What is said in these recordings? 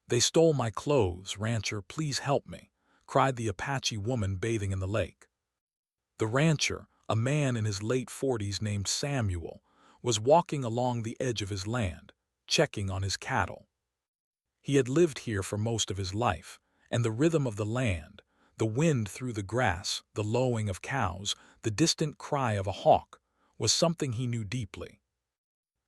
"They stole my clothes, rancher, please help me," cried the Apache woman bathing in the lake. The rancher, a man in his late 40s named Samuel, was walking along the edge of his land, checking on his cattle. He had lived here for most of his life, and the rhythm of the land, the wind through the grass, the lowing of cows, the distant cry of a hawk, was something he knew deeply.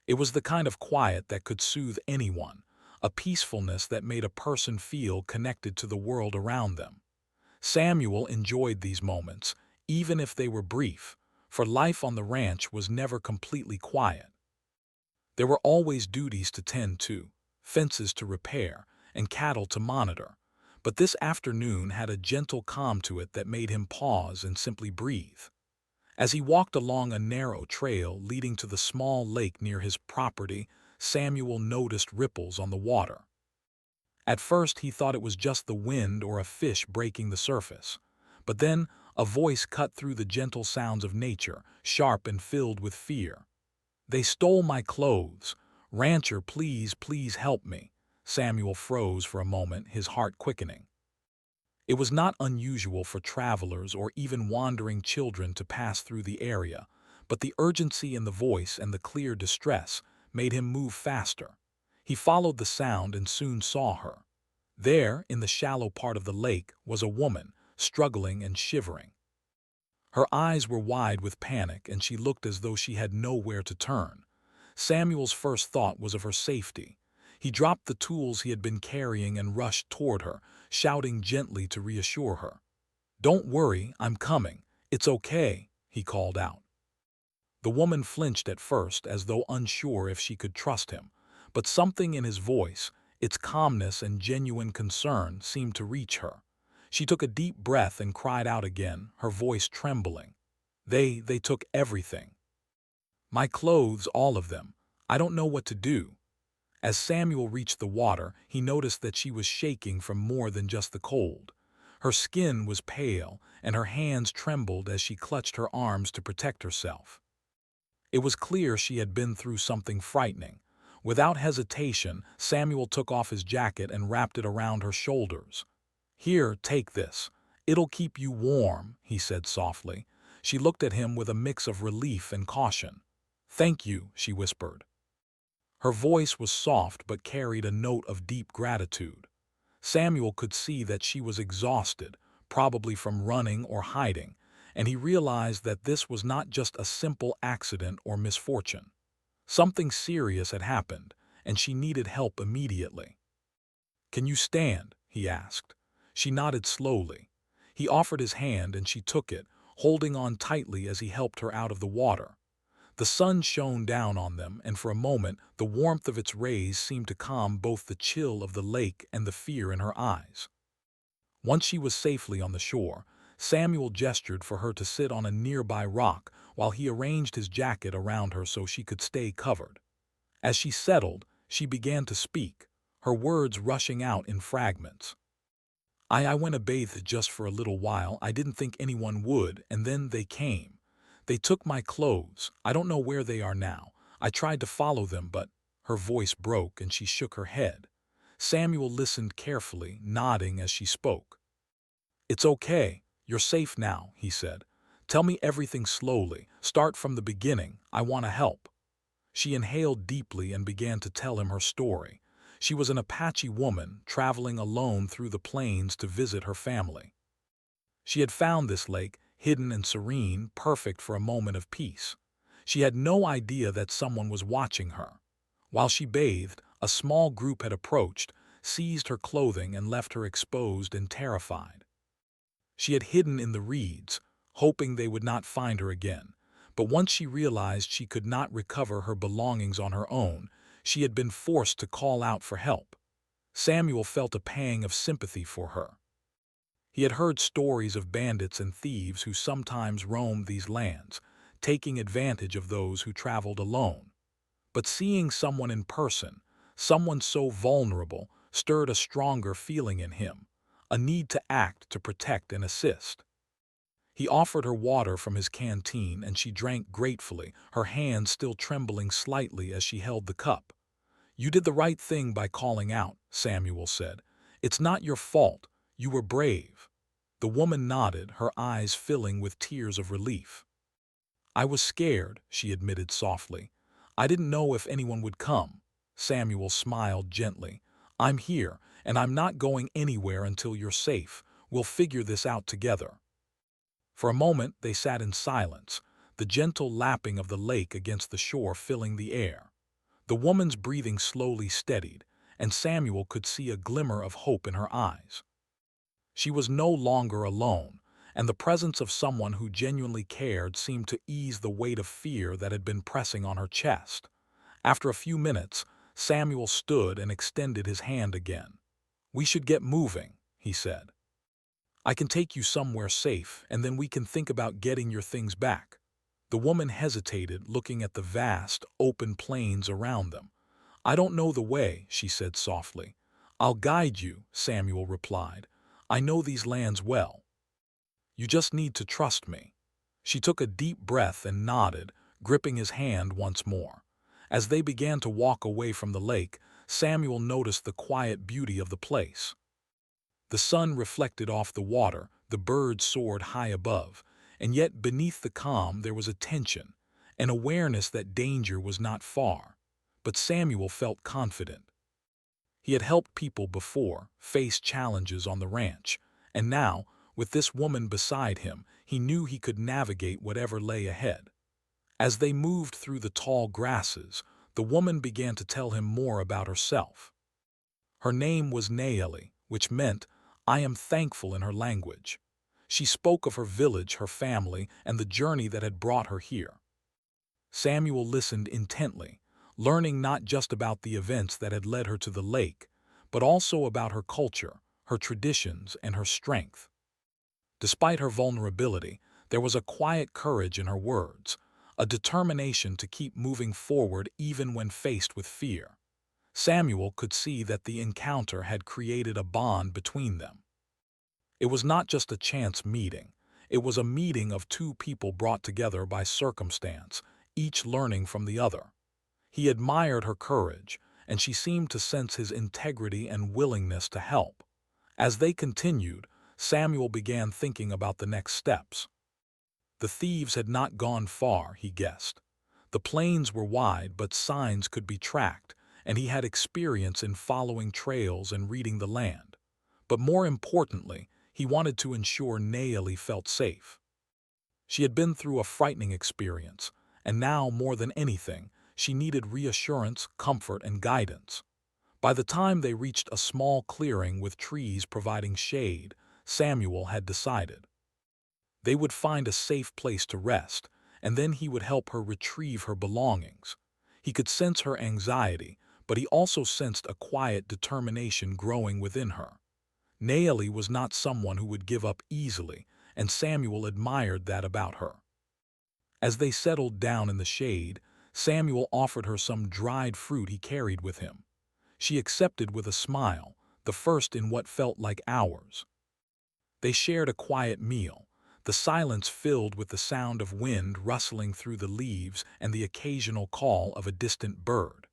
It was the kind of quiet that could soothe anyone, a peacefulness that made a person feel connected to the world around them. Samuel enjoyed these moments, even if they were brief, for life on the ranch was never completely quiet. There were always duties to tend to, fences to repair, and cattle to monitor, but this afternoon had a gentle calm to it that made him pause and simply breathe. As he walked along a narrow trail leading to the small lake near his property, Samuel noticed ripples on the water. At first he thought it was just the wind or a fish breaking the surface, but then a voice cut through the gentle sounds of nature, sharp and filled with fear. "They stole my clothes. Rancher, please, please help me." Samuel froze for a moment, his heart quickening. It was not unusual for travelers or even wandering children to pass through the area, but the urgency in the voice and the clear distress made him move faster. He followed the sound and soon saw her. There, in the shallow part of the lake, was a woman, struggling and shivering. Her eyes were wide with panic, and she looked as though she had nowhere to turn. Samuel's first thought was of her safety. He dropped the tools he had been carrying and rushed toward her, shouting gently to reassure her. "Don't worry, I'm coming. It's okay," he called out. The woman flinched at first, as though unsure if she could trust him, but something in his voice, its calmness and genuine concern, seemed to reach her. She took a deep breath and cried out again, her voice trembling. They took everything. My clothes, all of them. I don't know what to do." As Samuel reached the water, he noticed that she was shaking from more than just the cold. Her skin was pale, and her hands trembled as she clutched her arms to protect herself. It was clear she had been through something frightening. Without hesitation, Samuel took off his jacket and wrapped it around her shoulders. "Here, take this. It'll keep you warm," he said softly. She looked at him with a mix of relief and caution. "Thank you," she whispered. Her voice was soft but carried a note of deep gratitude. Samuel could see that she was exhausted, probably from running or hiding, and he realized that this was not just a simple accident or misfortune. Something serious had happened, and she needed help immediately. "Can you stand?" he asked. She nodded slowly. He offered his hand and she took it, holding on tightly as he helped her out of the water. The sun shone down on them, and for a moment the warmth of its rays seemed to calm both the chill of the lake and the fear in her eyes. Once she was safely on the shore, Samuel gestured for her to sit on a nearby rock while he arranged his jacket around her so she could stay covered. As she settled, she began to speak, her words rushing out in fragments. I went a bathe just for a little while. I didn't think anyone would, and then they came. They took my clothes. I don't know where they are now. I tried to follow them, but—" Her voice broke and she shook her head. Samuel listened carefully, nodding as she spoke. "It's okay. You're safe now," he said. "Tell me everything slowly. Start from the beginning. I want to help." She inhaled deeply and began to tell him her story. She was an Apache woman traveling alone through the plains to visit her family. She had found this lake, hidden and serene, perfect for a moment of peace. She had no idea that someone was watching her. While she bathed, a small group had approached, seized her clothing and left her exposed and terrified. She had hidden in the reeds, hoping they would not find her again. But once she realized she could not recover her belongings on her own, she had been forced to call out for help. Samuel felt a pang of sympathy for her. He had heard stories of bandits and thieves who sometimes roamed these lands, taking advantage of those who traveled alone. But seeing someone in person, someone so vulnerable, stirred a stronger feeling in him, a need to act, to protect and assist. He offered her water from his canteen and she drank gratefully, her hand still trembling slightly as she held the cup. "You did the right thing by calling out," Samuel said. "It's not your fault. You were brave." The woman nodded, her eyes filling with tears of relief. "I was scared," she admitted softly. "I didn't know if anyone would come." Samuel smiled gently. "I'm here, and I'm not going anywhere until you're safe. We'll figure this out together." For a moment they sat in silence, the gentle lapping of the lake against the shore filling the air. The woman's breathing slowly steadied, and Samuel could see a glimmer of hope in her eyes. She was no longer alone, and the presence of someone who genuinely cared seemed to ease the weight of fear that had been pressing on her chest. After a few minutes, Samuel stood and extended his hand again. "We should get moving," he said. "I can take you somewhere safe, and then we can think about getting your things back." The woman hesitated, looking at the vast, open plains around them. "I don't know the way," she said softly. "I'll guide you," Samuel replied. "I know these lands well. You just need to trust me." She took a deep breath and nodded, gripping his hand once more. As they began to walk away from the lake, Samuel noticed the quiet beauty of the place. The sun reflected off the water, the birds soared high above, and yet beneath the calm there was a tension, an awareness that danger was not far. But Samuel felt confident. He had helped people before, faced challenges on the ranch, and now, with this woman beside him, he knew he could navigate whatever lay ahead. As they moved through the tall grasses, the woman began to tell him more about herself. Her name was Naeli, which meant, "I am thankful" in her language. She spoke of her village, her family, and the journey that had brought her here. Samuel listened intently, learning not just about the events that had led her to the lake, but also about her culture, her traditions, and her strength. Despite her vulnerability, there was a quiet courage in her words, a determination to keep moving forward even when faced with fear. Samuel could see that the encounter had created a bond between them. It was not just a chance meeting. It was a meeting of two people brought together by circumstance, each learning from the other. He admired her courage, and she seemed to sense his integrity and willingness to help. As they continued, Samuel began thinking about the next steps. The thieves had not gone far, he guessed. The plains were wide, but signs could be tracked, and he had experience in following trails and reading the land. But more importantly, he wanted to ensure Naeli felt safe. She had been through a frightening experience, and now, more than anything, she needed reassurance, comfort, and guidance. By the time they reached a small clearing with trees providing shade, Samuel had decided. They would find a safe place to rest, and then he would help her retrieve her belongings. He could sense her anxiety, but he also sensed a quiet determination growing within her. Naeli was not someone who would give up easily, and Samuel admired that about her. As they settled down in the shade, Samuel offered her some dried fruit he carried with him. She accepted with a smile, the first in what felt like hours. They shared a quiet meal, the silence filled with the sound of wind rustling through the leaves and the occasional call of a distant bird.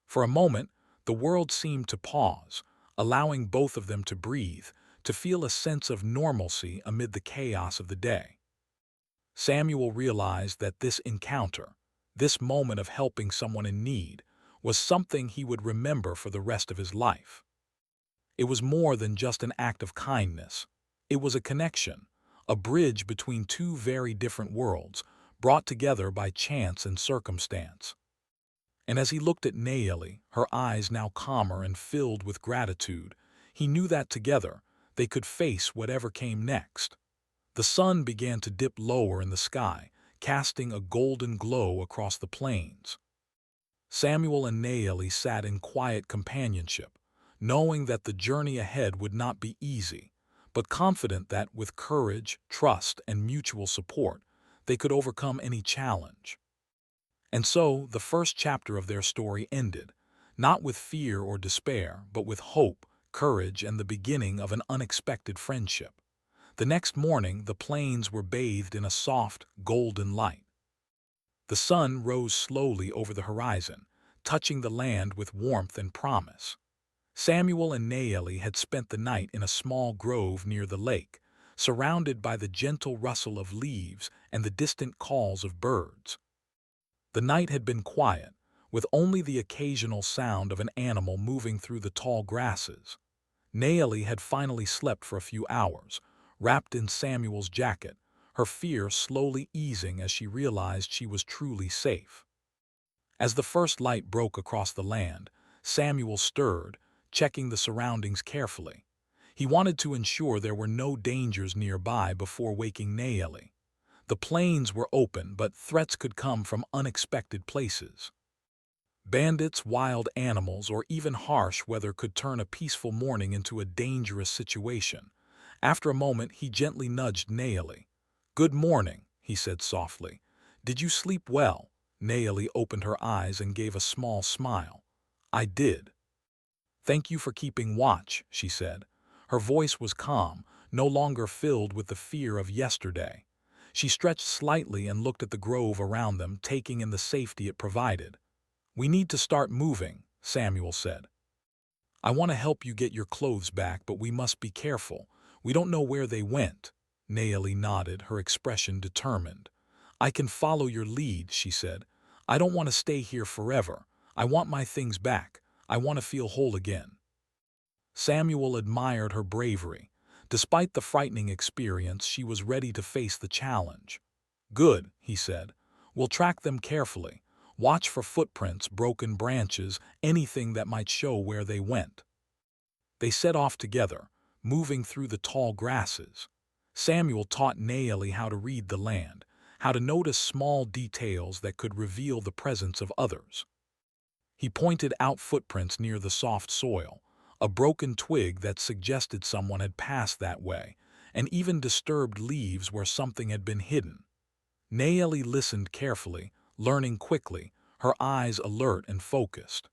For a moment, the world seemed to pause, allowing both of them to breathe, to feel a sense of normalcy amid the chaos of the day. Samuel realized that this encounter, this moment of helping someone in need, was something he would remember for the rest of his life. It was more than just an act of kindness. It was a connection, a bridge between two very different worlds, brought together by chance and circumstance. And as he looked at Naeli, her eyes now calmer and filled with gratitude, he knew that together they could face whatever came next. The sun began to dip lower in the sky, casting a golden glow across the plains. Samuel and Naeli sat in quiet companionship, knowing that the journey ahead would not be easy, but confident that with courage, trust, and mutual support, they could overcome any challenge. And so, the first chapter of their story ended, not with fear or despair, but with hope, courage, and the beginning of an unexpected friendship. The next morning, the plains were bathed in a soft, golden light. The sun rose slowly over the horizon, touching the land with warmth and promise. Samuel and Naeli had spent the night in a small grove near the lake, surrounded by the gentle rustle of leaves and the distant calls of birds. The night had been quiet, with only the occasional sound of an animal moving through the tall grasses. Naeli had finally slept for a few hours, wrapped in Samuel's jacket, her fear slowly easing as she realized she was truly safe. As the first light broke across the land, Samuel stirred, checking the surroundings carefully. He wanted to ensure there were no dangers nearby before waking Naeli. The plains were open, but threats could come from unexpected places. Bandits, wild animals, or even harsh weather could turn a peaceful morning into a dangerous situation. After a moment, he gently nudged Naeli. "Good morning," he said softly. "Did you sleep well?" Naeli opened her eyes and gave a small smile. "I did." "Thank you for keeping watch," she said. Her voice was calm, no longer filled with the fear of yesterday. She stretched slightly and looked at the grove around them, taking in the safety it provided. "We need to start moving," Samuel said. "I want to help you get your clothes back, but we must be careful. We don't know where they went." Naeli nodded, her expression determined. "I can follow your lead," she said. "I don't want to stay here forever. I want my things back. I want to feel whole again." Samuel admired her bravery. Despite the frightening experience, she was ready to face the challenge. "Good," he said. "We'll track them carefully. Watch for footprints, broken branches, anything that might show where they went." They set off together, moving through the tall grasses. Samuel taught Naeli how to read the land, how to notice small details that could reveal the presence of others. He pointed out footprints near the soft soil, a broken twig that suggested someone had passed that way, and even disturbed leaves where something had been hidden. Naeli listened carefully, learning quickly, her eyes alert and focused.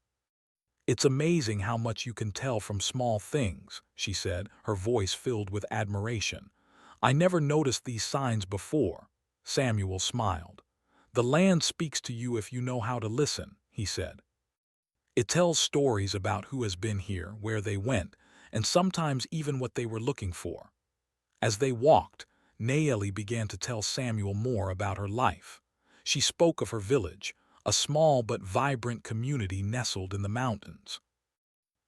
"It's amazing how much you can tell from small things," she said, her voice filled with admiration. "I never noticed these signs before." Samuel smiled. "The land speaks to you if you know how to listen," he said. "It tells stories about who has been here, where they went, and sometimes even what they were looking for." As they walked, Naeli began to tell Samuel more about her life. She spoke of her village, a small but vibrant community nestled in the mountains.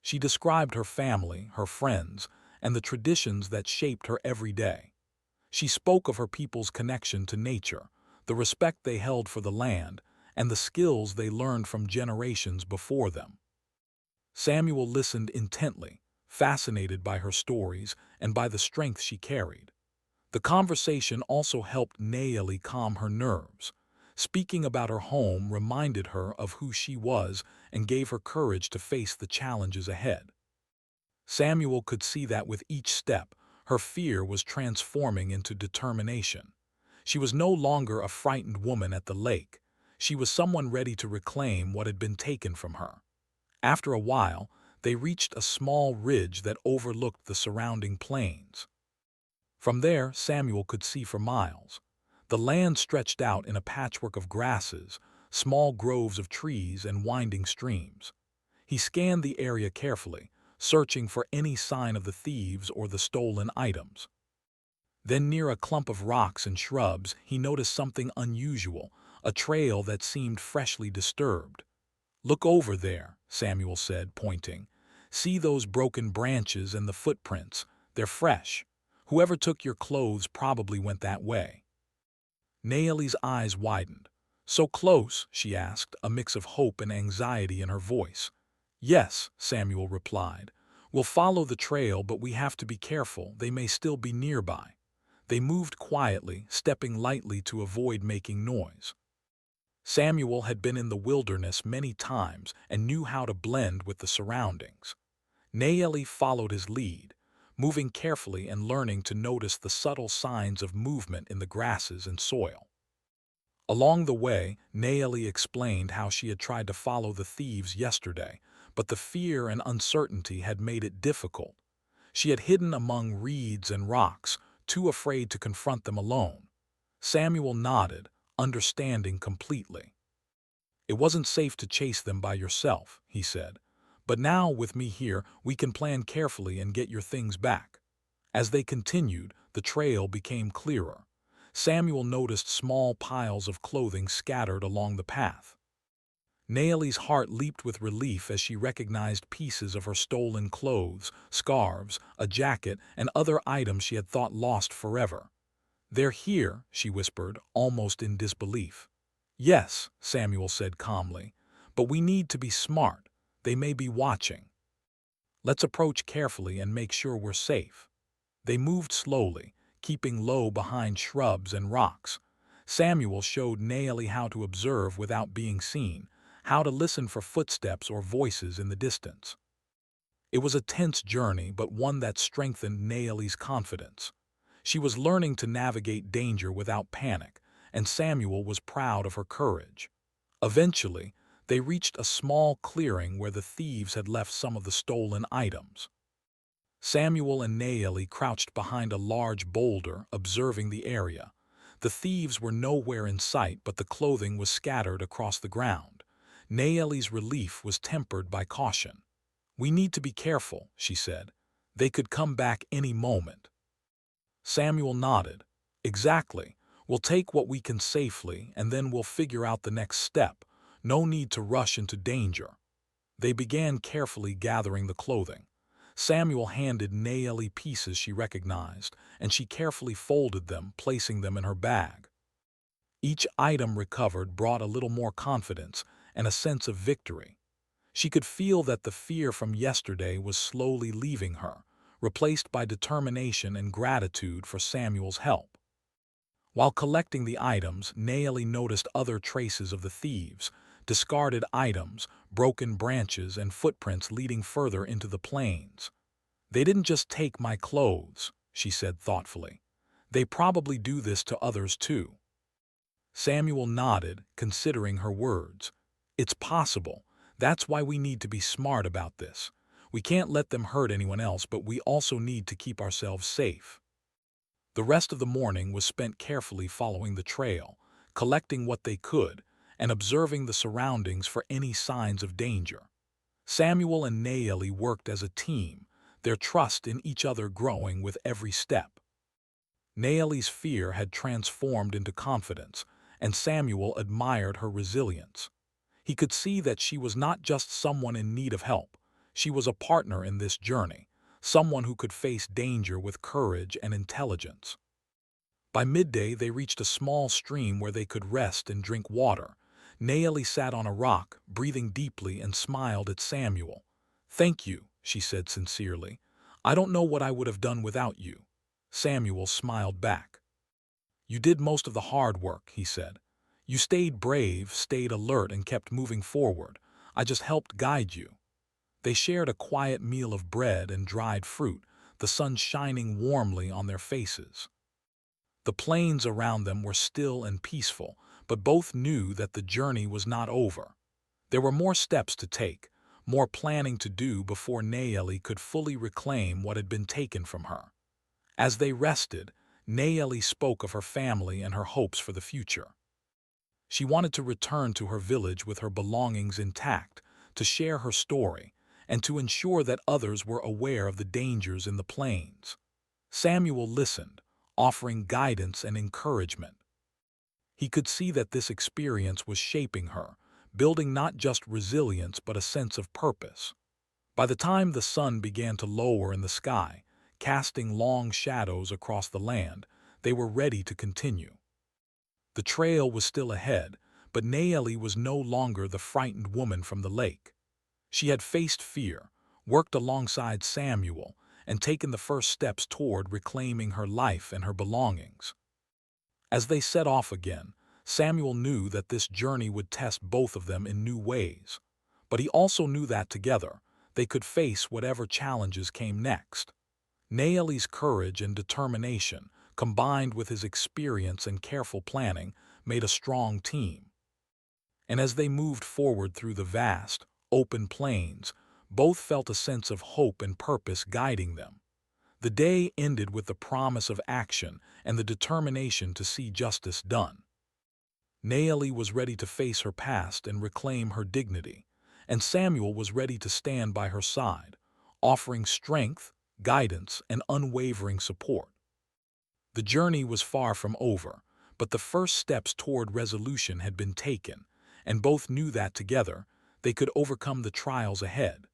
She described her family, her friends, and the traditions that shaped her every day. She spoke of her people's connection to nature, the respect they held for the land, and the skills they learned from generations before them. Samuel listened intently, fascinated by her stories and by the strength she carried. The conversation also helped Naeli calm her nerves. Speaking about her home reminded her of who she was and gave her courage to face the challenges ahead. Samuel could see that with each step, her fear was transforming into determination. She was no longer a frightened woman at the lake. She was someone ready to reclaim what had been taken from her. After a while, they reached a small ridge that overlooked the surrounding plains. From there, Samuel could see for miles. The land stretched out in a patchwork of grasses, small groves of trees, and winding streams. He scanned the area carefully, searching for any sign of the thieves or the stolen items. Then near a clump of rocks and shrubs, he noticed something unusual, a trail that seemed freshly disturbed. "Look over there," Samuel said, pointing. "See those broken branches and the footprints. They're fresh. Whoever took your clothes probably went that way." Naeli's eyes widened. "So close?" she asked, a mix of hope and anxiety in her voice. "Yes," Samuel replied. "We'll follow the trail, but we have to be careful. They may still be nearby." They moved quietly, stepping lightly to avoid making noise. Samuel had been in the wilderness many times and knew how to blend with the surroundings. Naeli followed his lead, moving carefully and learning to notice the subtle signs of movement in the grasses and soil. Along the way, Naeli explained how she had tried to follow the thieves yesterday, but the fear and uncertainty had made it difficult. She had hidden among reeds and rocks, too afraid to confront them alone. Samuel nodded, understanding completely. It wasn't safe to chase them by yourself, he said. But now, with me here, we can plan carefully and get your things back. As they continued, the trail became clearer. Samuel noticed small piles of clothing scattered along the path. Naomi's heart leaped with relief as she recognized pieces of her stolen clothes, scarves, a jacket, and other items she had thought lost forever. "They're here," she whispered, almost in disbelief. "Yes," Samuel said calmly, "but we need to be smart. They may be watching. Let's approach carefully and make sure we're safe." They moved slowly, keeping low behind shrubs and rocks. Samuel showed Naomi how to observe without being seen, how to listen for footsteps or voices in the distance. It was a tense journey, but one that strengthened Naomi's confidence. She was learning to navigate danger without panic, and Samuel was proud of her courage. Eventually, they reached a small clearing where the thieves had left some of the stolen items. Samuel and Naomi crouched behind a large boulder, observing the area. The thieves were nowhere in sight, but the clothing was scattered across the ground. Naomi's relief was tempered by caution. "We need to be careful," she said. "They could come back any moment." Samuel nodded. "Exactly. We'll take what we can safely, and then we'll figure out the next step. No need to rush into danger." They began carefully gathering the clothing. Samuel handed Naomi pieces she recognized, and she carefully folded them, placing them in her bag. Each item recovered brought a little more confidence and a sense of victory. She could feel that the fear from yesterday was slowly leaving her, replaced by determination and gratitude for Samuel's help. While collecting the items, Naomi noticed other traces of the thieves, discarded items, broken branches, and footprints leading further into the plains. "They didn't just take my clothes," she said thoughtfully. "They probably do this to others too." Samuel nodded, considering her words. "It's possible. That's why we need to be smart about this. We can't let them hurt anyone else, but we also need to keep ourselves safe." The rest of the morning was spent carefully following the trail, collecting what they could, and observing the surroundings for any signs of danger. Samuel and Naomi worked as a team, their trust in each other growing with every step. Naomi's fear had transformed into confidence, and Samuel admired her resilience. He could see that she was not just someone in need of help. She was a partner in this journey, someone who could face danger with courage and intelligence. By midday, they reached a small stream where they could rest and drink water. Naomi sat on a rock, breathing deeply, and smiled at Samuel. "Thank you," she said sincerely. "I don't know what I would have done without you." Samuel smiled back. "You did most of the hard work," he said. "You stayed brave, stayed alert, and kept moving forward. I just helped guide you." They shared a quiet meal of bread and dried fruit, the sun shining warmly on their faces. The plains around them were still and peaceful, but both knew that the journey was not over. There were more steps to take, more planning to do before Naomi could fully reclaim what had been taken from her. As they rested, Naomi spoke of her family and her hopes for the future. She wanted to return to her village with her belongings intact, to share her story, and to ensure that others were aware of the dangers in the plains. Samuel listened, offering guidance and encouragement. He could see that this experience was shaping her, building not just resilience but a sense of purpose. By the time the sun began to lower in the sky, casting long shadows across the land, they were ready to continue. The trail was still ahead, but Naomi was no longer the frightened woman from the lake. She had faced fear, worked alongside Samuel, and taken the first steps toward reclaiming her life and her belongings. As they set off again, Samuel knew that this journey would test both of them in new ways. But he also knew that together, they could face whatever challenges came next. Naomi's courage and determination, combined with his experience and careful planning, made a strong team. And as they moved forward through the vast, open plains, both felt a sense of hope and purpose guiding them. The day ended with the promise of action and the determination to see justice done. Naeli was ready to face her past and reclaim her dignity, and Samuel was ready to stand by her side, offering strength, guidance, and unwavering support. The journey was far from over, but the first steps toward resolution had been taken, and both knew that together they could overcome the trials ahead.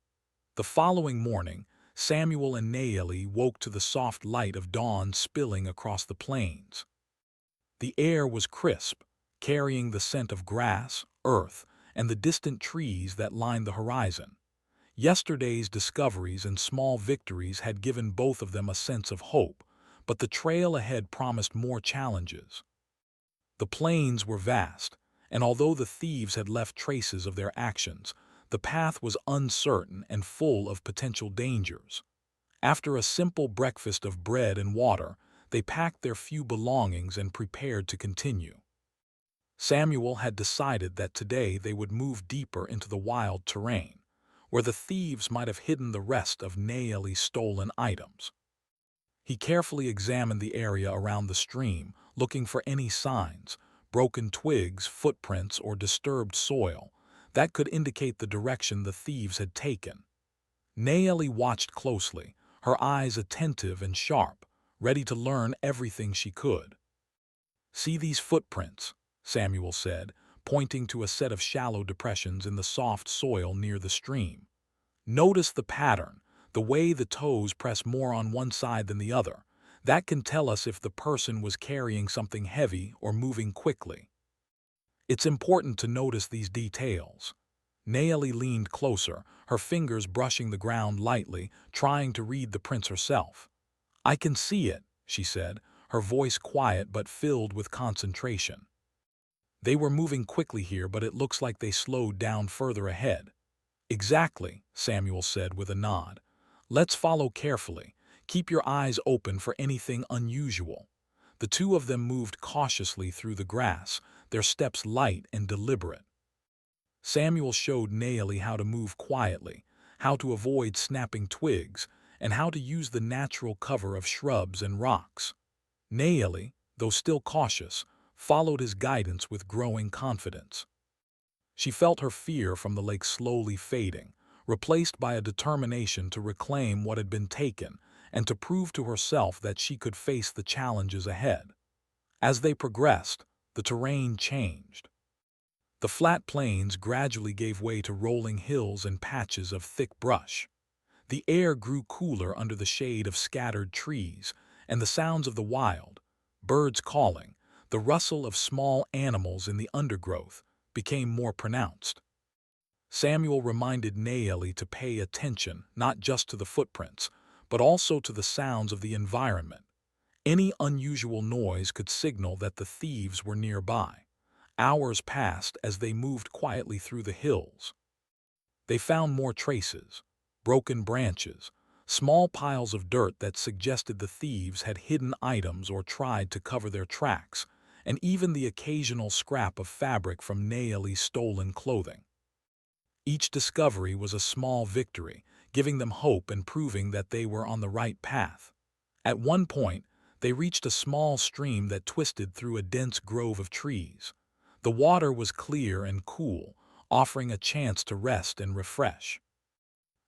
The following morning, Samuel and Naeli woke to the soft light of dawn spilling across the plains. The air was crisp, carrying the scent of grass, earth, and the distant trees that lined the horizon. Yesterday's discoveries and small victories had given both of them a sense of hope, but the trail ahead promised more challenges. The plains were vast, and although the thieves had left traces of their actions, the path was uncertain and full of potential dangers. After a simple breakfast of bread and water, they packed their few belongings and prepared to continue. Samuel had decided that today they would move deeper into the wild terrain, where the thieves might have hidden the rest of Naeli's stolen items. He carefully examined the area around the stream, looking for any signs, broken twigs, footprints, or disturbed soil, that could indicate the direction the thieves had taken. Naeli watched closely, her eyes attentive and sharp, ready to learn everything she could. "See these footprints," Samuel said, pointing to a set of shallow depressions in the soft soil near the stream. "Notice the pattern, the way the toes press more on one side than the other. That can tell us if the person was carrying something heavy or moving quickly." It's important to notice these details. Naeli leaned closer, her fingers brushing the ground lightly, trying to read the prints herself. "I can see it," she said, her voice quiet but filled with concentration. "They were moving quickly here, but it looks like they slowed down further ahead." "Exactly," Samuel said with a nod. "Let's follow carefully. Keep your eyes open for anything unusual." The two of them moved cautiously through the grass, their steps light and deliberate. Samuel showed Naeli how to move quietly, how to avoid snapping twigs, and how to use the natural cover of shrubs and rocks. Naeli, though still cautious, followed his guidance with growing confidence. She felt her fear from the lake slowly fading, replaced by a determination to reclaim what had been taken and to prove to herself that she could face the challenges ahead. As they progressed, the terrain changed. The flat plains gradually gave way to rolling hills and patches of thick brush. The air grew cooler under the shade of scattered trees, and the sounds of the wild, birds calling, the rustle of small animals in the undergrowth, became more pronounced. Samuel reminded Naeli to pay attention not just to the footprints, but also to the sounds of the environment. Any unusual noise could signal that the thieves were nearby. Hours passed as they moved quietly through the hills. They found more traces, broken branches, small piles of dirt that suggested the thieves had hidden items or tried to cover their tracks, and even the occasional scrap of fabric from Naeli's stolen clothing. Each discovery was a small victory, giving them hope and proving that they were on the right path. At one point, they reached a small stream that twisted through a dense grove of trees. The water was clear and cool, offering a chance to rest and refresh.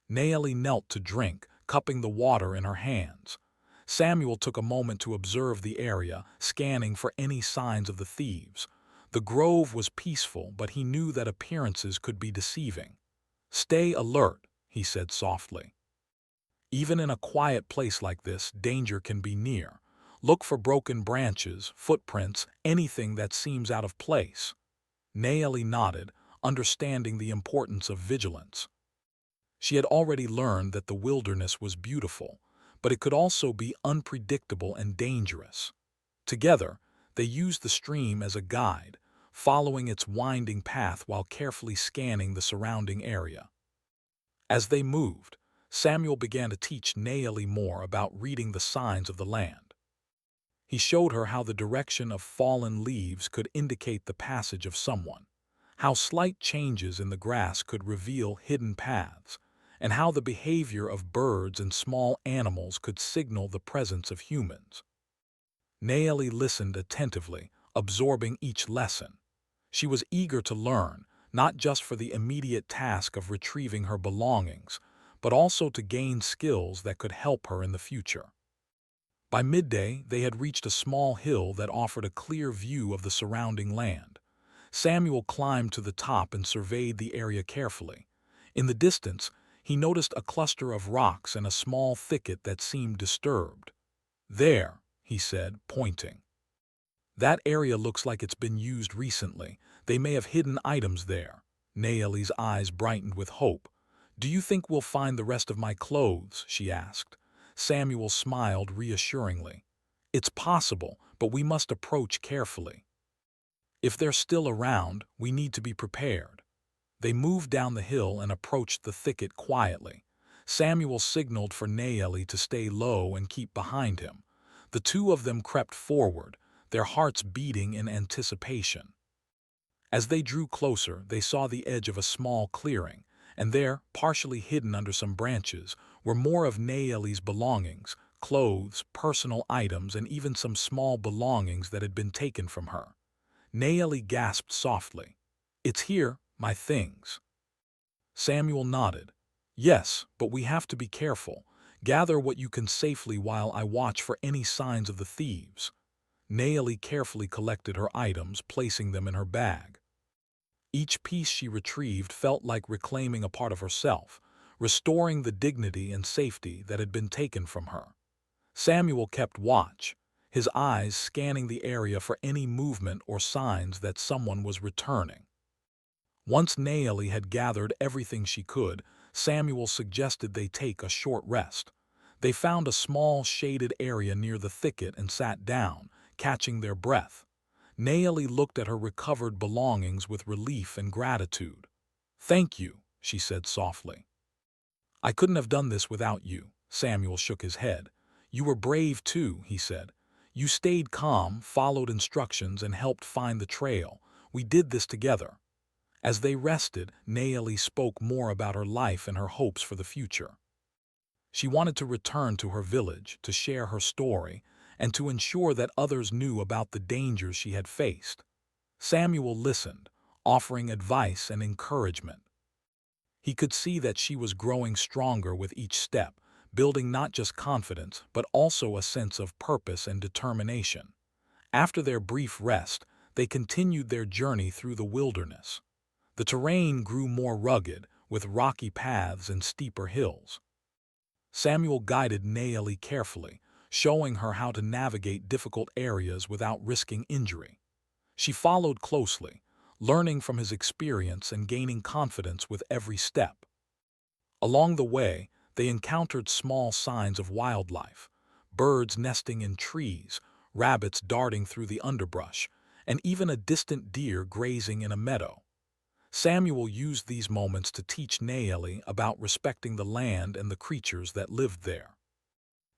Naeli knelt to drink, cupping the water in her hands. Samuel took a moment to observe the area, scanning for any signs of the thieves. The grove was peaceful, but he knew that appearances could be deceiving. "Stay alert," he said softly. "Even in a quiet place like this, danger can be near. Look for broken branches, footprints, anything that seems out of place." Naeli nodded, understanding the importance of vigilance. She had already learned that the wilderness was beautiful, but it could also be unpredictable and dangerous. Together, they used the stream as a guide, following its winding path while carefully scanning the surrounding area. As they moved, Samuel began to teach Naeli more about reading the signs of the land. He showed her how the direction of fallen leaves could indicate the passage of someone, how slight changes in the grass could reveal hidden paths, and how the behavior of birds and small animals could signal the presence of humans. Naeli listened attentively, absorbing each lesson. She was eager to learn, not just for the immediate task of retrieving her belongings, but also to gain skills that could help her in the future. By midday, they had reached a small hill that offered a clear view of the surrounding land. Samuel climbed to the top and surveyed the area carefully. In the distance, he noticed a cluster of rocks and a small thicket that seemed disturbed. "There," he said, pointing. "That area looks like it's been used recently. They may have hidden items there." Naeli's eyes brightened with hope. "Do you think we'll find the rest of my clothes?" she asked. Samuel smiled reassuringly. "It's possible, but we must approach carefully. If they're still around, we need to be prepared." They moved down the hill and approached the thicket quietly. Samuel signaled for Naeli to stay low and keep behind him. The two of them crept forward, their hearts beating in anticipation. As they drew closer, they saw the edge of a small clearing, and there, partially hidden under some branches, were more of Naeli's belongings, clothes, personal items, and even some small belongings that had been taken from her. Naeli gasped softly. "It's here, my things." Samuel nodded. "Yes, but we have to be careful. Gather what you can safely while I watch for any signs of the thieves." Naeli carefully collected her items, placing them in her bag. Each piece she retrieved felt like reclaiming a part of herself, restoring the dignity and safety that had been taken from her. Samuel kept watch, his eyes scanning the area for any movement or signs that someone was returning. Once Naeli had gathered everything she could, Samuel suggested they take a short rest. They found a small shaded area near the thicket and sat down, catching their breath. Naeli looked at her recovered belongings with relief and gratitude. "Thank you," she said softly. "I couldn't have done this without you." Samuel shook his head. "You were brave too," he said. "You stayed calm, followed instructions, and helped find the trail. We did this together." As they rested, Naeli spoke more about her life and her hopes for the future. She wanted to return to her village, to share her story, and to ensure that others knew about the dangers she had faced. Samuel listened, offering advice and encouragement. He could see that she was growing stronger with each step, building not just confidence, but also a sense of purpose and determination. After their brief rest, they continued their journey through the wilderness. The terrain grew more rugged, with rocky paths and steeper hills. Samuel guided Naeli carefully, showing her how to navigate difficult areas without risking injury. She followed closely, learning from his experience and gaining confidence with every step. Along the way, they encountered small signs of wildlife, birds nesting in trees, rabbits darting through the underbrush, and even a distant deer grazing in a meadow. Samuel used these moments to teach Naeli about respecting the land and the creatures that lived there.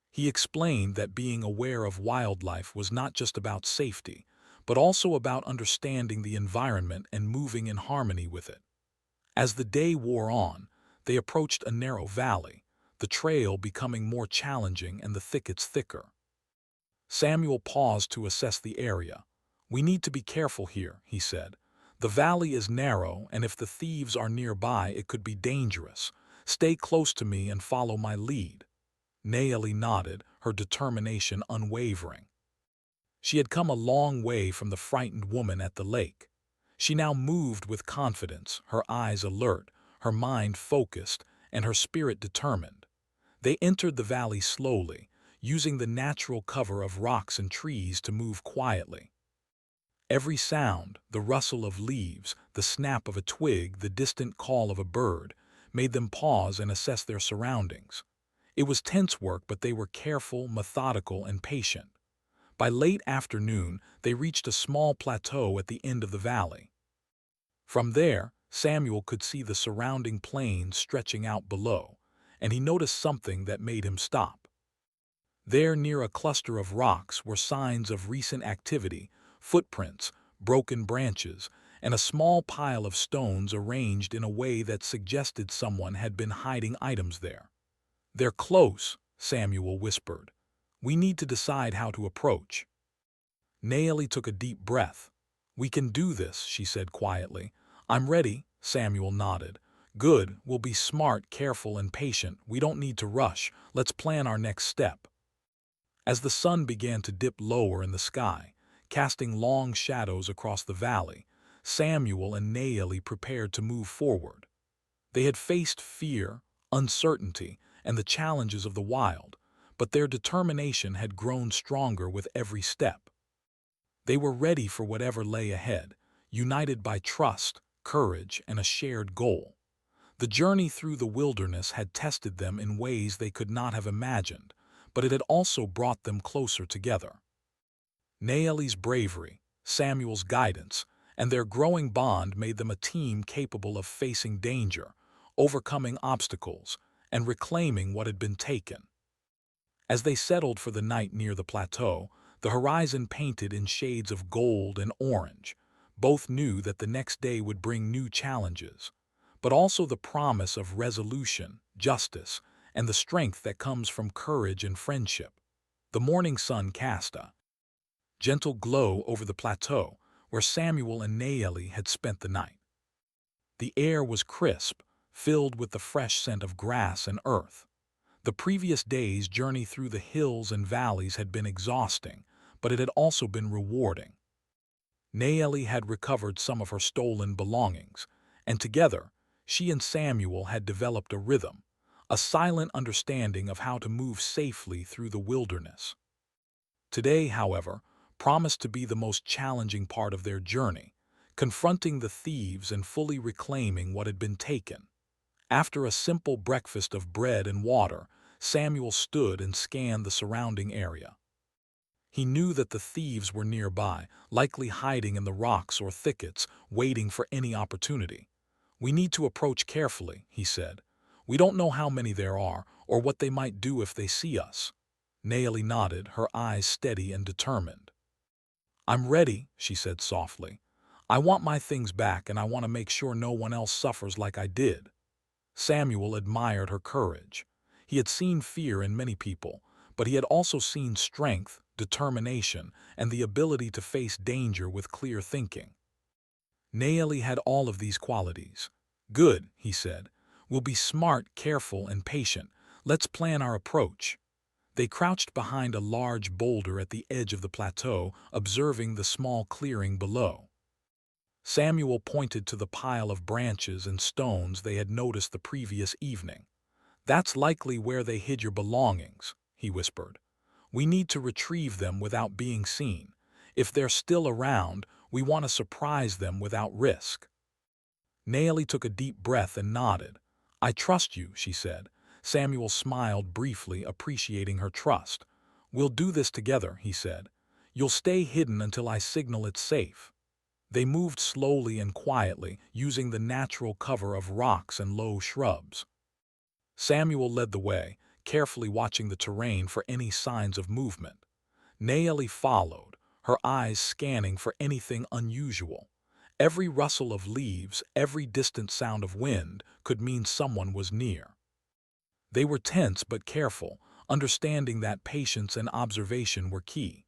He explained that being aware of wildlife was not just about safety, but also about understanding the environment and moving in harmony with it. As the day wore on, they approached a narrow valley, the trail becoming more challenging and the thickets thicker. Samuel paused to assess the area. "We need to be careful here," he said. "The valley is narrow, and if the thieves are nearby, it could be dangerous. Stay close to me and follow my lead." Naeli nodded, her determination unwavering. She had come a long way from the frightened woman at the lake. She now moved with confidence, her eyes alert, her mind focused, and her spirit determined. They entered the valley slowly, using the natural cover of rocks and trees to move quietly. Every sound, the rustle of leaves, the snap of a twig, the distant call of a bird, made them pause and assess their surroundings. It was tense work, but they were careful, methodical, and patient. By late afternoon, they reached a small plateau at the end of the valley. From there, Samuel could see the surrounding plains stretching out below, and he noticed something that made him stop. There, near a cluster of rocks, were signs of recent activity, footprints, broken branches, and a small pile of stones arranged in a way that suggested someone had been hiding items there. "They're close," Samuel whispered. "We need to decide how to approach." Naeli took a deep breath. "We can do this," she said quietly. "I'm ready," Samuel nodded. "Good, we'll be smart, careful, and patient. We don't need to rush. Let's plan our next step." As the sun began to dip lower in the sky, casting long shadows across the valley, Samuel and Naeli prepared to move forward. They had faced fear, uncertainty, and the challenges of the wild, but their determination had grown stronger with every step. They were ready for whatever lay ahead, united by trust, courage, and a shared goal. The journey through the wilderness had tested them in ways they could not have imagined, but it had also brought them closer together. Naeli's bravery, Samuel's guidance, and their growing bond made them a team capable of facing danger, overcoming obstacles, and reclaiming what had been taken. As they settled for the night near the plateau, the horizon painted in shades of gold and orange. Both knew that the next day would bring new challenges, but also the promise of resolution, justice, and the strength that comes from courage and friendship. The morning sun cast a gentle glow over the plateau where Samuel and Naeli had spent the night. The air was crisp, filled with the fresh scent of grass and earth. The previous day's journey through the hills and valleys had been exhausting, but it had also been rewarding. Naeli had recovered some of her stolen belongings, and together, she and Samuel had developed a rhythm, a silent understanding of how to move safely through the wilderness. Today, however, promised to be the most challenging part of their journey, confronting the thieves and fully reclaiming what had been taken. After a simple breakfast of bread and water, Samuel stood and scanned the surrounding area. He knew that the thieves were nearby, likely hiding in the rocks or thickets, waiting for any opportunity. "We need to approach carefully," he said. "We don't know how many there are, or what they might do if they see us." Naeli nodded, her eyes steady and determined. "I'm ready," she said softly. "I want my things back, and I want to make sure no one else suffers like I did." Samuel admired her courage. He had seen fear in many people, but he had also seen strength, determination, and the ability to face danger with clear thinking. Naeli had all of these qualities. "Good," he said. "We'll be smart, careful, and patient. Let's plan our approach." They crouched behind a large boulder at the edge of the plateau, observing the small clearing below. Samuel pointed to the pile of branches and stones they had noticed the previous evening. "That's likely where they hid your belongings," he whispered. "We need to retrieve them without being seen. If they're still around, we want to surprise them without risk." Naeli took a deep breath and nodded. "I trust you," she said. Samuel smiled briefly, appreciating her trust. "We'll do this together," he said. "You'll stay hidden until I signal it's safe." They moved slowly and quietly, using the natural cover of rocks and low shrubs. Samuel led the way, carefully watching the terrain for any signs of movement. Naeli followed, her eyes scanning for anything unusual. Every rustle of leaves, every distant sound of wind could mean someone was near. They were tense but careful, understanding that patience and observation were key.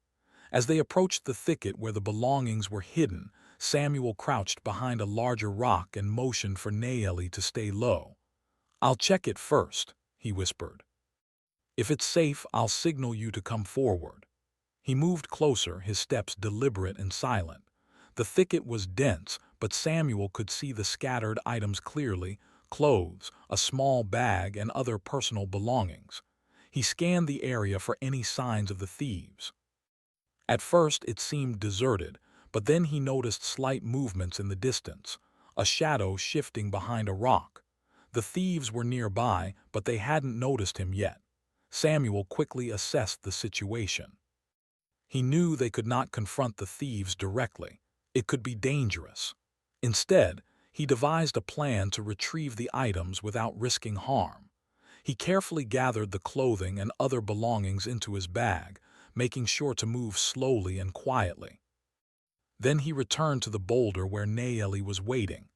As they approached the thicket where the belongings were hidden, Samuel crouched behind a larger rock and motioned for Naeli to stay low. "I'll check it first," he whispered. "If it's safe, I'll signal you to come forward." He moved closer, his steps deliberate and silent. The thicket was dense, but Samuel could see the scattered items clearly: clothes, a small bag, and other personal belongings. He scanned the area for any signs of the thieves. At first it seemed deserted, but then he noticed slight movements in the distance, a shadow shifting behind a rock. The thieves were nearby, but they hadn't noticed him yet. Samuel quickly assessed the situation. He knew they could not confront the thieves directly. It could be dangerous. Instead, he devised a plan to retrieve the items without risking harm. He carefully gathered the clothing and other belongings into his bag, making sure to move slowly and quietly. Then he returned to the boulder where Naeli was waiting.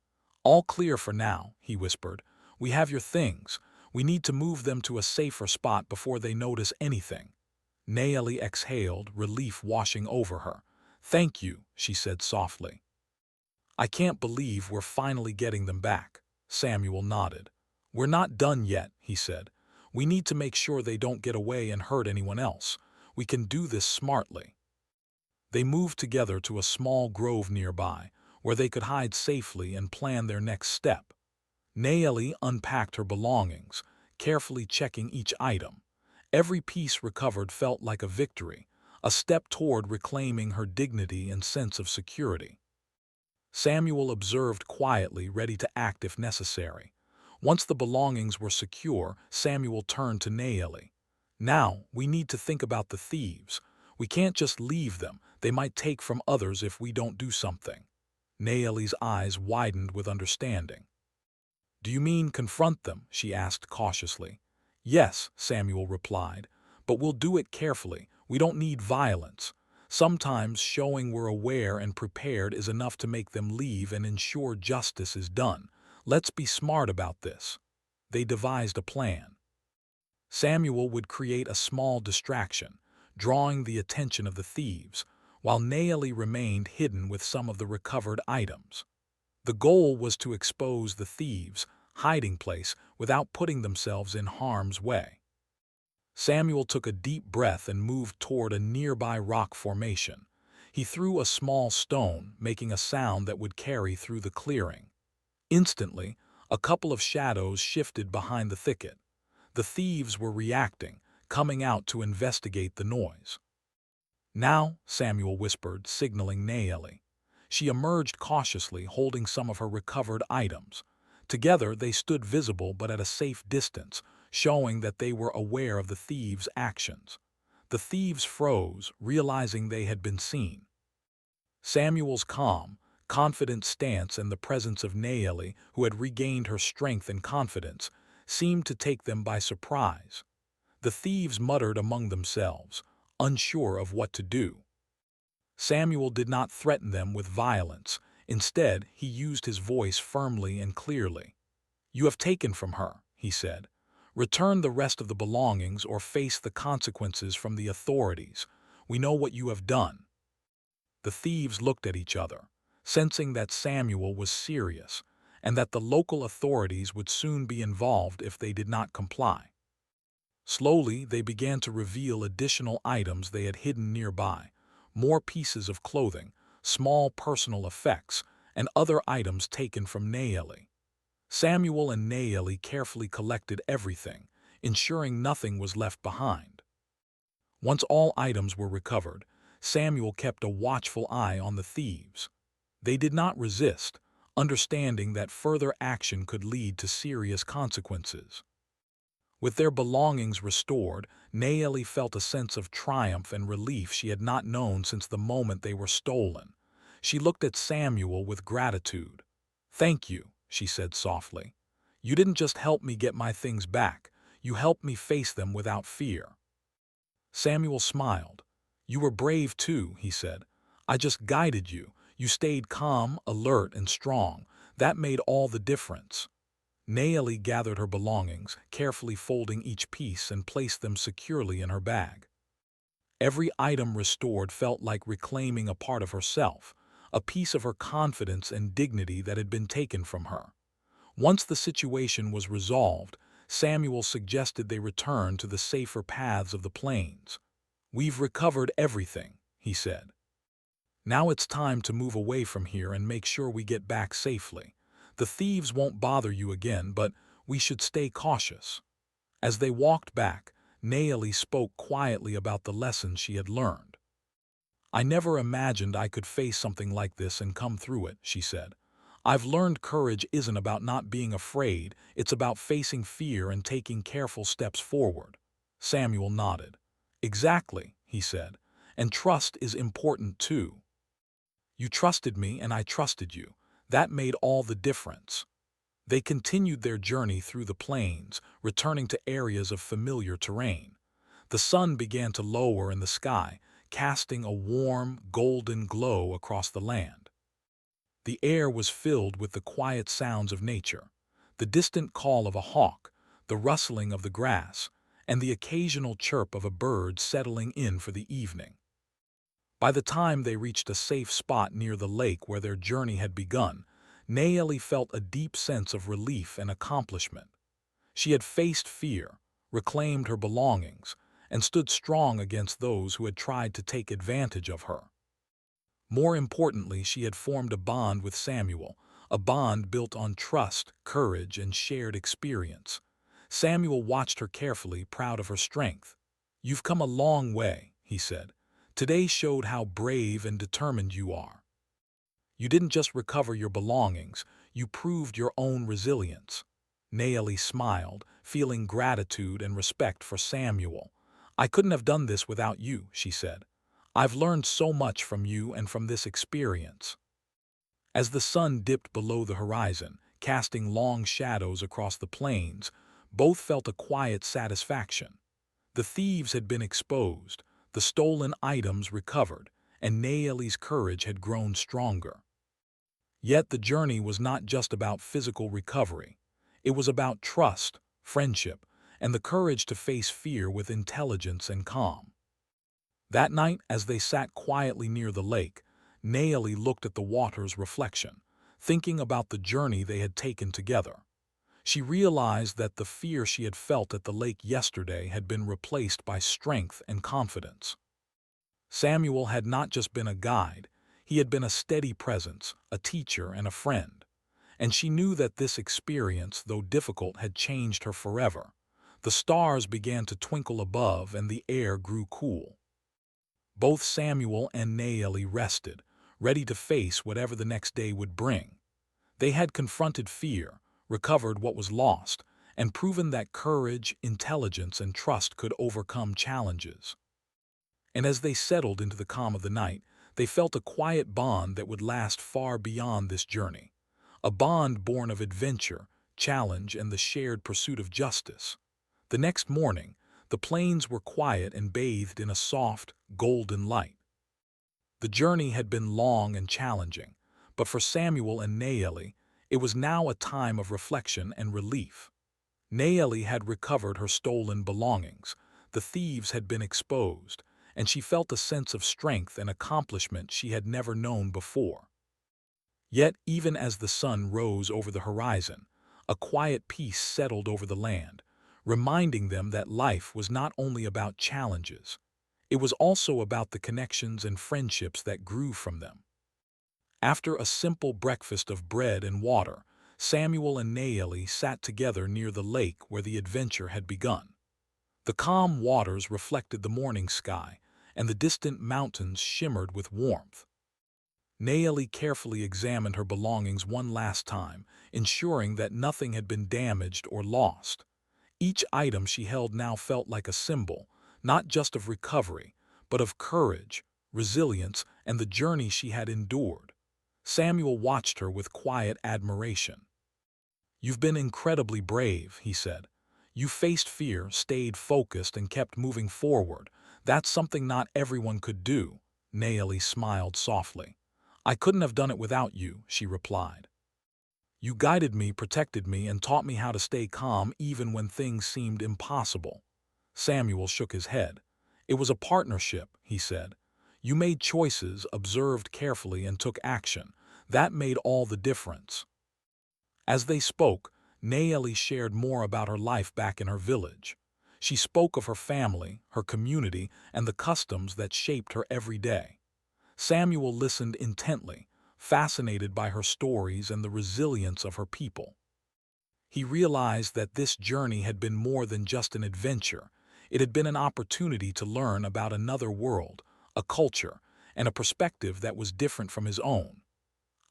"All clear for now," he whispered. "We have your things. We need to move them to a safer spot before they notice anything." Naeli exhaled, relief washing over her. "Thank you," she said softly. "I can't believe we're finally getting them back." Samuel nodded. "We're not done yet," he said. "We need to make sure they don't get away and hurt anyone else. We can do this smartly." They moved together to a small grove nearby, where they could hide safely and plan their next step. Nayeli unpacked her belongings, carefully checking each item. Every piece recovered felt like a victory, a step toward reclaiming her dignity and sense of security. Samuel observed quietly, ready to act if necessary. Once the belongings were secure, Samuel turned to Nayeli. "Now, we need to think about the thieves. We can't just leave them. They might take from others if we don't do something." Nayeli's eyes widened with understanding. "Do you mean confront them?" she asked cautiously. "Yes," Samuel replied, "but we'll do it carefully. We don't need violence. Sometimes showing we're aware and prepared is enough to make them leave and ensure justice is done. Let's be smart about this." They devised a plan. Samuel would create a small distraction, drawing the attention of the thieves, while Nayeli remained hidden with some of the recovered items. The goal was to expose the thieves' hiding place without putting themselves in harm's way. Samuel took a deep breath and moved toward a nearby rock formation. He threw a small stone, making a sound that would carry through the clearing. Instantly, a couple of shadows shifted behind the thicket. The thieves were reacting, coming out to investigate the noise. "Now," Samuel whispered, signaling Nayeli. She emerged cautiously, holding some of her recovered items. Together, they stood visible but at a safe distance, showing that they were aware of the thieves' actions. The thieves froze, realizing they had been seen. Samuel's calm, confident stance and the presence of Nayeli, who had regained her strength and confidence, seemed to take them by surprise. The thieves muttered among themselves, unsure of what to do. Samuel did not threaten them with violence. Instead, he used his voice firmly and clearly. "You have taken from her," he said. "Return the rest of the belongings or face the consequences from the authorities. We know what you have done." The thieves looked at each other, sensing that Samuel was serious and that the local authorities would soon be involved if they did not comply. Slowly, they began to reveal additional items they had hidden nearby, more pieces of clothing, small personal effects, and other items taken from Nayeli. Samuel and Nayeli carefully collected everything, ensuring nothing was left behind. Once all items were recovered, Samuel kept a watchful eye on the thieves. They did not resist, understanding that further action could lead to serious consequences. With their belongings restored, Nayeli felt a sense of triumph and relief she had not known since the moment they were stolen. She looked at Samuel with gratitude. "Thank you," she said softly. "You didn't just help me get my things back, you helped me face them without fear." Samuel smiled. "You were brave too," he said. "I just guided you. You stayed calm, alert, and strong. That made all the difference." Nayeli gathered her belongings, carefully folding each piece and placed them securely in her bag. Every item restored felt like reclaiming a part of herself, a piece of her confidence and dignity that had been taken from her. Once the situation was resolved, Samuel suggested they return to the safer paths of the plains. "We've recovered everything," he said. "Now it's time to move away from here and make sure we get back safely. The thieves won't bother you again, but we should stay cautious." As they walked back, Nayeli spoke quietly about the lessons she had learned. "I never imagined I could face something like this and come through it," she said. "I've learned courage isn't about not being afraid, it's about facing fear and taking careful steps forward." Samuel nodded. "Exactly," he said, "and trust is important too. You trusted me and I trusted you. That made all the difference." They continued their journey through the plains, returning to areas of familiar terrain. The sun began to lower in the sky, casting a warm, golden glow across the land. The air was filled with the quiet sounds of nature, the distant call of a hawk, the rustling of the grass, and the occasional chirp of a bird settling in for the evening. By the time they reached a safe spot near the lake where their journey had begun, Naeli felt a deep sense of relief and accomplishment. She had faced fear, reclaimed her belongings, and stood strong against those who had tried to take advantage of her. More importantly, she had formed a bond with Samuel, a bond built on trust, courage, and shared experience. Samuel watched her carefully, proud of her strength. "You've come a long way," he said. "Today showed how brave and determined you are. You didn't just recover your belongings, you proved your own resilience." Naeli smiled, feeling gratitude and respect for Samuel. "I couldn't have done this without you," she said. "I've learned so much from you and from this experience." As the sun dipped below the horizon, casting long shadows across the plains, both felt a quiet satisfaction. The thieves had been exposed, the stolen items recovered, and Naeli's courage had grown stronger. Yet the journey was not just about physical recovery. It was about trust, friendship, and the courage to face fear with intelligence and calm. That night, as they sat quietly near the lake, Naeli looked at the water's reflection, thinking about the journey they had taken together. She realized that the fear she had felt at the lake yesterday had been replaced by strength and confidence. Samuel had not just been a guide, he had been a steady presence, a teacher and a friend. And she knew that this experience, though difficult, had changed her forever. The stars began to twinkle above and the air grew cool. Both Samuel and Naeli rested, ready to face whatever the next day would bring. They had confronted fear, recovered what was lost, and proven that courage, intelligence, and trust could overcome challenges. And as they settled into the calm of the night, they felt a quiet bond that would last far beyond this journey. A bond born of adventure, challenge, and the shared pursuit of justice. The next morning, the plains were quiet and bathed in a soft, golden light. The journey had been long and challenging, but for Samuel and Naeli, it was now a time of reflection and relief. Naeli had recovered her stolen belongings, the thieves had been exposed, and she felt a sense of strength and accomplishment she had never known before. Yet, even as the sun rose over the horizon, a quiet peace settled over the land, reminding them that life was not only about challenges, it was also about the connections and friendships that grew from them. After a simple breakfast of bread and water, Samuel and Naeli sat together near the lake where the adventure had begun. The calm waters reflected the morning sky, and the distant mountains shimmered with warmth. Naeli carefully examined her belongings one last time, ensuring that nothing had been damaged or lost. Each item she held now felt like a symbol, not just of recovery, but of courage, resilience, and the journey she had endured. Samuel watched her with quiet admiration. "You've been incredibly brave," he said. "You faced fear, stayed focused, and kept moving forward. That's something not everyone could do." Naeli smiled softly. "I couldn't have done it without you," she replied. "You guided me, protected me, and taught me how to stay calm even when things seemed impossible." Samuel shook his head. "It was a partnership," he said. "You made choices, observed carefully, and took action. That made all the difference." As they spoke, Naeli shared more about her life back in her village. She spoke of her family, her community, and the customs that shaped her every day. Samuel listened intently, fascinated by her stories and the resilience of her people. He realized that this journey had been more than just an adventure. It had been an opportunity to learn about another world, a culture, and a perspective that was different from his own.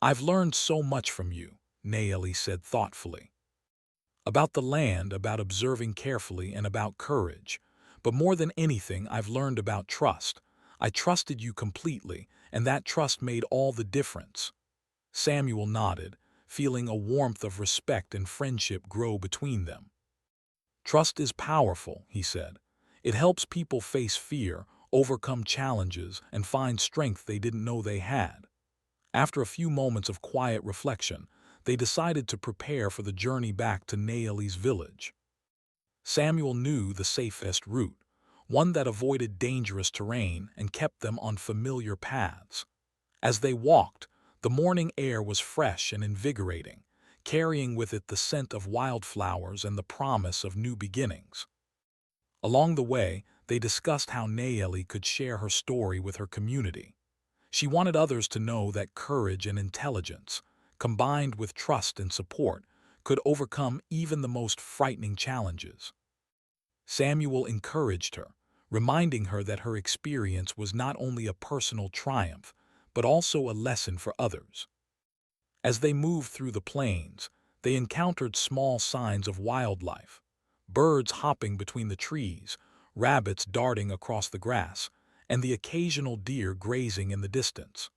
"I've learned so much from you," Naeli said thoughtfully. "About the land, about observing carefully, and about courage. But more than anything, I've learned about trust. I trusted you completely, and that trust made all the difference." Samuel nodded, feeling a warmth of respect and friendship grow between them. "Trust is powerful," he said. "It helps people face fear, overcome challenges, and find strength they didn't know they had." After a few moments of quiet reflection, they decided to prepare for the journey back to Naeli's village. Samuel knew the safest route, one that avoided dangerous terrain and kept them on familiar paths. As they walked, the morning air was fresh and invigorating, carrying with it the scent of wildflowers and the promise of new beginnings. Along the way, they discussed how Nayeli could share her story with her community. She wanted others to know that courage and intelligence, combined with trust and support, could overcome even the most frightening challenges. Samuel encouraged her, reminding her that her experience was not only a personal triumph, but also a lesson for others. As they moved through the plains, they encountered small signs of wildlife, birds hopping between the trees, rabbits darting across the grass, and the occasional deer grazing in the distance.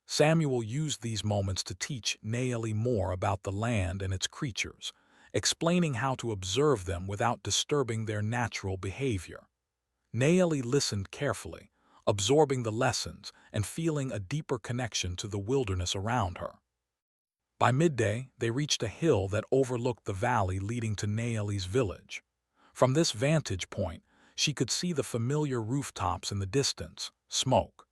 Samuel used these moments to teach Nayeli more about the land and its creatures, explaining how to observe them without disturbing their natural behavior. Nayeli listened carefully, absorbing the lessons and feeling a deeper connection to the wilderness around her. By midday, they reached a hill that overlooked the valley leading to Nayeli's village. From this vantage point, she could see the familiar rooftops in the distance, smoke